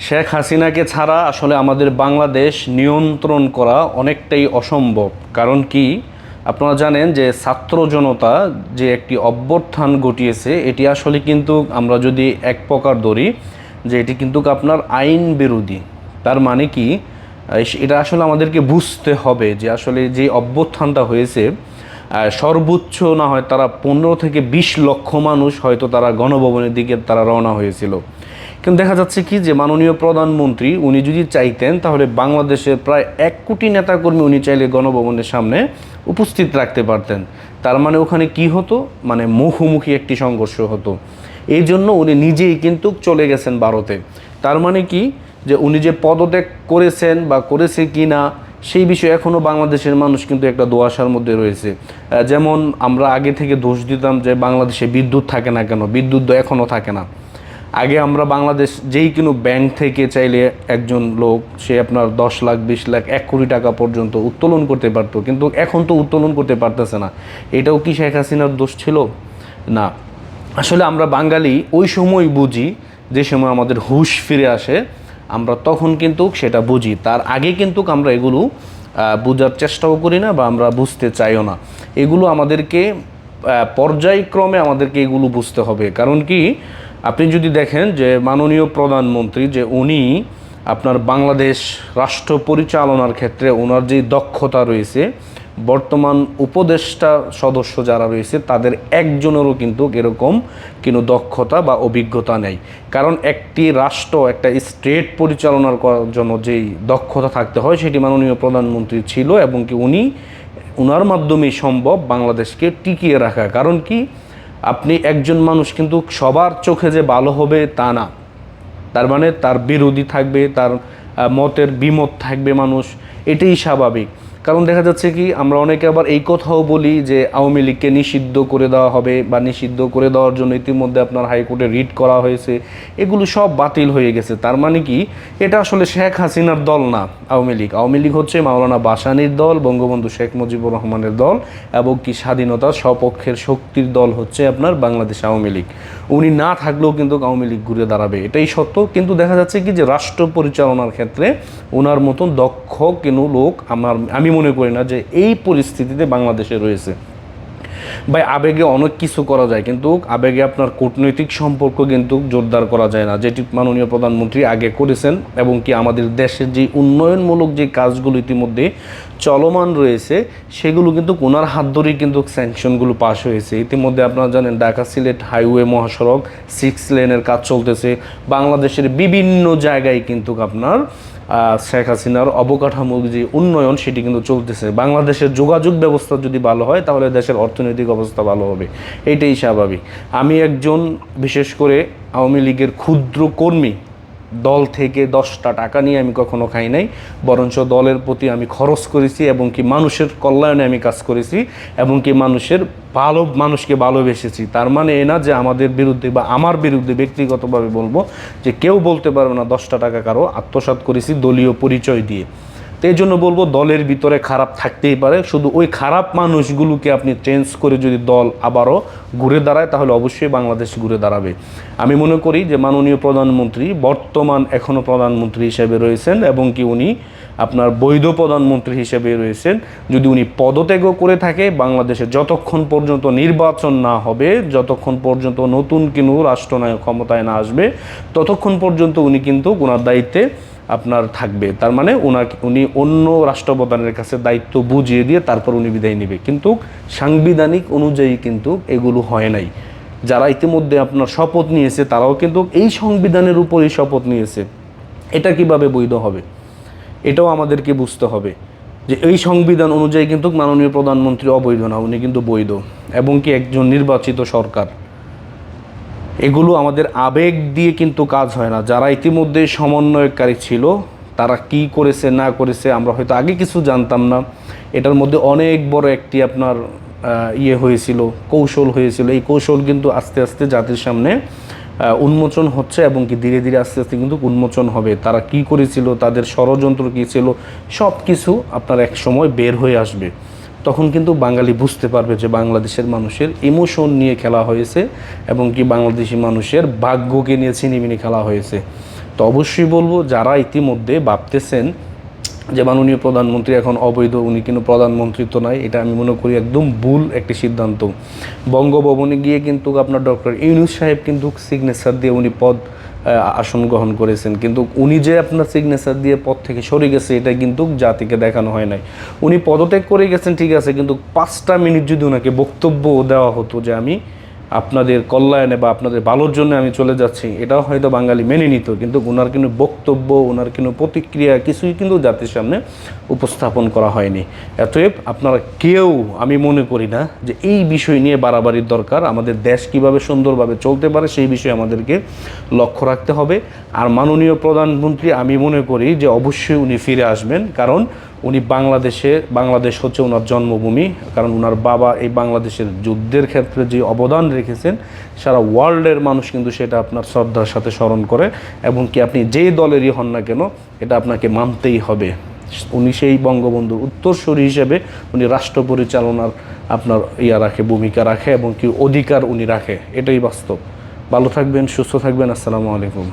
শেখ হাসিনাকে ছাড়া আসলে আমাদের বাংলাদেশ নিয়ন্ত্রণ করা অনেকটাই অসম্ভব। কারণ কি, আপনারা জানেন যে ছাত্র জনতা যে একটি অভ্যুত্থান ঘটিয়েছে, এটি আসলে কিন্তু আমরা যদি এক প্রকার ধরি যে এটি কিন্তু আপনার আইন বিরোধী। তার মানে কি, এটা আসলে আমাদেরকে বুঝতে হবে যে আসলে যে অভ্যুত্থানটা হয়েছে, সর্বোচ্চ না হয় তারা 15 থেকে 20 লক্ষ মানুষ হয়তো তারা গণভবনের দিকে তারা রওনা হয়েছিল। কিন্তু দেখা যাচ্ছে কি যে মাননীয় প্রধানমন্ত্রী উনি যদি চাইতেন তাহলে বাংলাদেশের প্রায় 1 কোটি নেতাকর্মী উনি চাইলে গণভবনের সামনে উপস্থিত রাখতে পারতেন। তার মানে ওখানে কি হতো, মানে মুখোমুখি একটি সংঘর্ষ হতো। এই জন্য উনি নিজেই কিন্তু চলে গেছেন ভারতে। তার মানে কি, যে উনি যে পদত্যাগ করেছেন বা করেছে কি না সেই বিষয়ে এখনও বাংলাদেশের মানুষ কিন্তু একটা দোয়াশার মধ্যে রয়েছে। যেমন আমরা আগে থেকে দোষ দিতাম যে বাংলাদেশে বিদ্যুৎ থাকে না কেন, বিদ্যুৎ তো এখনও থাকে না। আগে আমরা বাংলাদেশ যেই কোনো ব্যাংক থেকে চাইলে একজন লোক সে আপনার 10 লাখ 20 লাখ 1 কোটি টাকা পর্যন্ত উত্তোলন করতে পারতো, কিন্তু এখন তো উত্তোলন করতে পারতেছে না। এটাও কি শেখ হাসিনার দোষ ছিল? না। আসলে আমরা বাঙালি ওই সময় বুঝি যে সময় আমাদের হুঁশ ফিরে আসে, আমরা তখন কিন্তু সেটা বুঝি। তার আগে কিন্তু আমরা এগুলো বোঝার চেষ্টাও করি না বা আমরা বুঝতে চাইও না। এগুলো আমাদেরকে পর্যায়ক্রমে আমাদেরকে এগুলো বুঝতে হবে। কারণ কি, আপনি যদি দেখেন যে মাননীয় প্রধানমন্ত্রী যে উনি আপনার বাংলাদেশ রাষ্ট্র পরিচালনার ক্ষেত্রে ওনার যে দক্ষতা রয়েছে, বর্তমান উপদেষ্টা সদস্য যারা রয়েছে তাদের একজনেরও কিন্তু এরকম কোনো দক্ষতা বা অভিজ্ঞতা নেই। কারণ একটি রাষ্ট্র, একটা স্টেট পরিচালনার করার জন্য যেই দক্ষতা থাকতে হয় সেটি মাননীয় প্রধানমন্ত্রী ছিল, এবং কি উনার মাধ্যমেই সম্ভব বাংলাদেশকে টিকিয়ে রাখা। কারণ কি, আপনি একজন মানুষ কিন্তু সবার চোখে যে ভালো হবে তা না। তার মানে তার বিরোধী থাকবে, তার মতের বিমত থাকবে মানুষ, এটাই স্বাভাবিক। কারণ দেখা যাচ্ছে কি, আমরা অনেকে আবার এই কথাও বলি যে আওয়ামী লীগকে নিষিদ্ধ করে দেওয়া হবে বা নিষিদ্ধ করে দেওয়ার জন্য ইতিমধ্যে আপনার হাইকোর্টে রিট করা হয়েছে, এগুলো সব বাতিল হয়ে গেছে। তার মানে কি, এটা আসলে শেখ হাসিনার দল না আওয়ামী লীগ। আওয়ামী লীগ হচ্ছে মাওলানা ভাসানীর দল, বঙ্গবন্ধু শেখ মুজিবুর রহমানের দল, এবং কি স্বাধীনতার সপক্ষের শক্তির দল হচ্ছে আপনার বাংলাদেশ আওয়ামী লীগ। উনি না থাকলেও কিন্তু আওয়ামী লীগ ঘুরে দাঁড়াবে, এটাই সত্য। কিন্তু দেখা যাচ্ছে কি যে রাষ্ট্র পরিচালনার ক্ষেত্রে ওনার মতন দক্ষ কোনো লোক আমি মনে করি না যে এই পরিস্থিতিতে বাংলাদেশে রয়েছে। ভাই, আবেগে অনেক কিছু করা যায়, কিন্তু আবেগে আপনার কূটনৈতিক সম্পর্ক কিন্তু জোরদার করা যায় না, যেটি মাননীয় প্রধানমন্ত্রী আগে করেছেন। এবং কি আমাদের দেশের যে উন্নয়নমূলক যে কাজগুলো ইতিমধ্যে চলমান রয়েছে সেগুলো কিন্তু ওনার হাত ধরেই কিন্তু স্যাংশনগুলো পাস হয়েছে। ইতিমধ্যে আপনারা জানেন ঢাকা সিলেট হাইওয়ে মহাসড়ক 6 লেনের কাজ চলতেছে। বাংলাদেশের বিভিন্ন জায়গায় কিন্তু আপনার শেখ হাসিনার অবকাঠামোর যে উন্নয়ন সেটি কিন্তু চলতেছে। বাংলাদেশের যোগাযোগ ব্যবস্থা যদি ভালো হয় তাহলে দেশের অর্থনৈতিক অবস্থা ভালো হবে, এইটাই স্বাভাবিক। আমি একজন বিশেষ করে আওয়ামী লীগের ক্ষুদ্র কর্মী, দল থেকে 10টা টাকা নিয়ে আমি কখনো খাই নাই, বরঞ্চ দলের প্রতি আমি খরচ করেছি এবং কি মানুষের কল্যাণে আমি কাজ করেছি এবং কি মানুষকে ভালোবেসেছি। তার মানে এ না যে আমাদের বিরুদ্ধে বা আমার বিরুদ্ধে ব্যক্তিগতভাবে বলবো যে কেউ বলতে পারবে না 10টা টাকা কারো আত্মসাৎ করেছি দলীয় পরিচয় দিয়ে। তো এই জন্য বলবো, দলের ভিতরে খারাপ থাকতেই পারে, শুধু ওই খারাপ মানুষগুলোকে আপনি চেঞ্জ করে যদি দল আবারও ঘুরে দাঁড়ায় তাহলে অবশ্যই বাংলাদেশ ঘুরে দাঁড়াবে। আমি মনে করি যে মাননীয় প্রধানমন্ত্রী বর্তমান এখনও প্রধানমন্ত্রী হিসেবে রয়েছেন এবং কি উনি আপনার বৈধ প্রধানমন্ত্রী হিসেবে রয়েছেন। যদি উনি পদত্যাগও করে থাকে, বাংলাদেশে যতক্ষণ পর্যন্ত নির্বাচন না হবে, যতক্ষণ পর্যন্ত নতুন কোনো রাষ্ট্রনায়ক ক্ষমতায় না আসবে, ততক্ষণ পর্যন্ত উনি কিন্তু ওনার দায়িত্বে আপনার থাকবে। তার মানে উনি অন্য রাষ্ট্রপ্রধানের কাছে দায়িত্ব বুঝিয়ে দিয়ে তারপর উনি বিদায় নেবে। কিন্তু সাংবিধানিক অনুযায়ী কিন্তু এগুলো হয় নাই। যারা ইতিমধ্যে আপনার শপথ নিয়েছে তারাও কিন্তু এই সংবিধানের উপরই শপথ নিয়েছে। এটা কিভাবে বৈধ হবে, এটাও আমাদেরকে বুঝতে হবে যে এই সংবিধান অনুযায়ী কিন্তু মাননীয় প্রধানমন্ত্রী অবৈধ না, উনি কিন্তু বৈধ এবং কি একজন নির্বাচিত সরকার। এগুলো আমাদের আবেগ দিয়ে কিন্তু কাজ হয় না। যারা ইতিমধ্যে সমন্বয়কারী ছিল তারা কি করেছে না করেছে আমরা হয়তো আগে কিছু জানতাম না। এটার মধ্যে অনেক বড় একটি আপনার হয়েছিল, কৌশল হয়েছিল। এই কৌশল কিন্তু আস্তে আস্তে জাতির সামনে উন্মোচন হচ্ছে এবং কি ধীরে ধীরে আস্তে আস্তে কিন্তু উন্মোচন হবে। তারা কি করেছিল, তাদের ষড়যন্ত্র কী ছিল, সব কিছু আপনার এক সময় বের হয়ে আসবে। তখন কিন্তু বাঙালি বুঝতে পারবে যে বাংলাদেশের মানুষের ইমোশন নিয়ে খেলা হয়েছে এবং কি বাংলাদেশি মানুষের ভাগ্যকে নিয়ে ছিনিমিনি খেলা হয়েছে। তো অবশ্যই বলবো যারা ইতিমধ্যে ভাবতেছেন যে মাননীয় প্রধানমন্ত্রী এখন অবৈধ, উনি কিন্তু প্রধানমন্ত্রী তো নয়, এটা আমি মনে করি একদম ভুল একটি সিদ্ধান্ত। বঙ্গভবনে গিয়ে কিন্তু আপনার ডক্টর ইউনূস সাহেব কিন্তু সিগনেচার দিয়ে উনি আসন গ্রহণ করেছেন, কিন্তু উনি যে আপনার সিগনেচার দিয়ে পদ থেকে সরে গেছে এটা কিন্তু জাতিকে দেখানো হয় নাই। উনি পদত্যাগ করে গেছেন ঠিক আছে, কিন্তু 5টা মিনিট যদি ওনাকে বক্তব্য দেওয়া হতো যে আমি আপনাদের কল্যাণে বা আপনাদের ভালোর জন্য আমি চলে যাচ্ছি, এটাও হয়তো বাঙালি মেনে নিত, কিন্তু ওনার কিন্তু বক্তব্য, ওনার কিন্তু প্রতিক্রিয়া কিছুই কিন্তু জাতির সামনে উপস্থাপন করা হয়নি। অতএব আপনারা কেউ, আমি মনে করি না যে এই বিষয় নিয়ে বাড়াবাড়ির দরকার। আমাদের দেশ কিভাবে সুন্দরভাবে চলতে পারে সেই বিষয়ে আমাদেরকে লক্ষ্য রাখতে হবে। আর মাননীয় প্রধানমন্ত্রী আমি মনে করি যে অবশ্যই উনি ফিরে আসবেন, কারণ উনি বাংলাদেশ হচ্ছে ওনার জন্মভূমি, কারণ ওনার বাবা এই বাংলাদেশের যুদ্ধের ক্ষেত্রে যে অবদান রেখেছেন সারা ওয়ার্ল্ডের মানুষ কিন্তু সেটা আপনার শ্রদ্ধার সাথে স্মরণ করে, এবং কি আপনি যেই দলেরই হন না কেন এটা আপনাকে মানতেই হবে। উনি সেই বঙ্গবন্ধুর উত্তরসূরি হিসেবে উনি রাষ্ট্র পরিচালনার আপনার ভূমিকা রাখে এবং কি অধিকার উনি রাখে, এটাই বাস্তব। ভালো থাকবেন, সুস্থ থাকবেন। আসসালামু আলাইকুম।